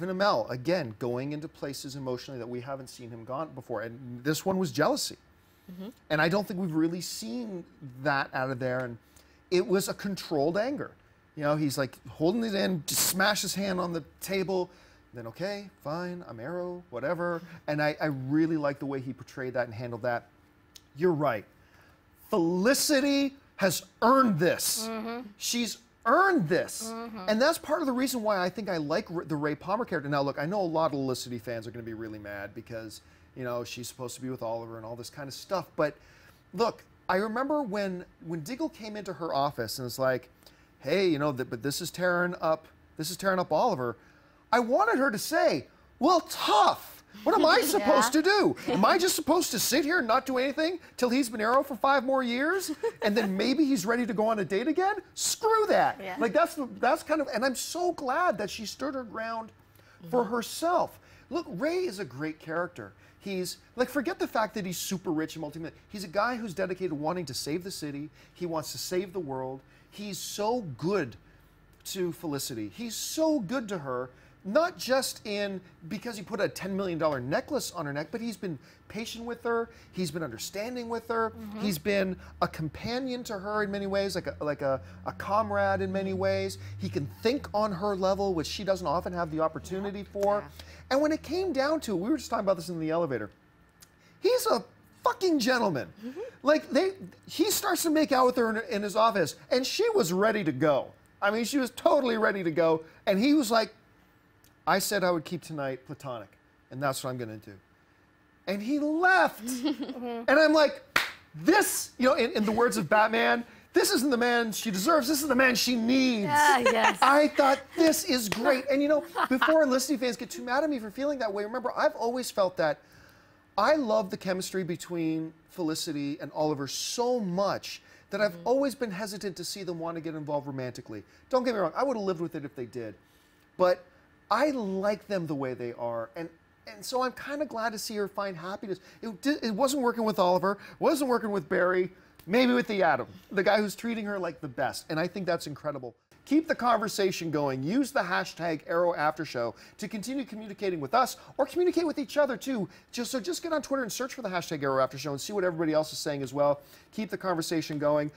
Stephen Amell, again, going into places emotionally that we haven't seen him gone before. And this one was jealousy. And I don't think we've really seen that out of there. And it was a controlled anger. You know, he's like holding it in, just smash his hand on the table. Then, okay, fine, I'm Arrow, whatever. And I really like the way he portrayed that and handled that. You're right. Felicity has earned this. She's earned this. And that's part of the reason why I think I like the Ray Palmer character. Now, look, I know a lot of Olicity fans are going to be really mad because, you know, she's supposed to be with Oliver and all this kind of stuff. But look, I remember when Diggle came into her office and was like, hey, you know, but this is tearing up Oliver. I wanted her to say, well, tough. What am I supposed to do? Am I just supposed to sit here and not do anything till he's been Arrow for 5 more years? And then maybe he's ready to go on a date again? Screw that. Yeah. Like, that's kind of, and I'm so glad that she stood her ground for herself. Look, Ray is a great character. He's, like, forget the fact that he's super rich and multi-millionaire. He's a guy who's dedicated to wanting to save the city. He wants to save the world. He's so good to Felicity. He's so good to her. Not just because he put a $10 million necklace on her neck, but he's been patient with her. He's been understanding with her. He's been a companion to her in many ways, like a comrade in many ways. He can think on her level, which she doesn't often have the opportunity for. And when it came down to it, we were just talking about this in the elevator, he's a fucking gentleman. Like, he starts to make out with her in his office, and she was ready to go. I mean, she was totally ready to go, and he was like, I said I would keep tonight platonic, and that's what I'm going to do. And he left. And I'm like, this, you know, in the words of Batman, this isn't the man she deserves, this is the man she needs. Yes. I thought, this is great. And, you know, before Olicity fans get too mad at me for feeling that way, remember, I've always felt that I love the chemistry between Felicity and Oliver so much that I've always been hesitant to see them want to get involved romantically. Don't get me wrong, I would have lived with it if they did. But I like them the way they are, and so I'm kind of glad to see her find happiness. It wasn't working with Oliver, wasn't working with Barry, maybe with the Atom, the guy who's treating her like the best, and I think that's incredible. Keep the conversation going. Use the hashtag ArrowAfterShow to continue communicating with us or communicate with each other too. Just get on Twitter and search for the hashtag ArrowAfterShow and see what everybody else is saying as well. Keep the conversation going.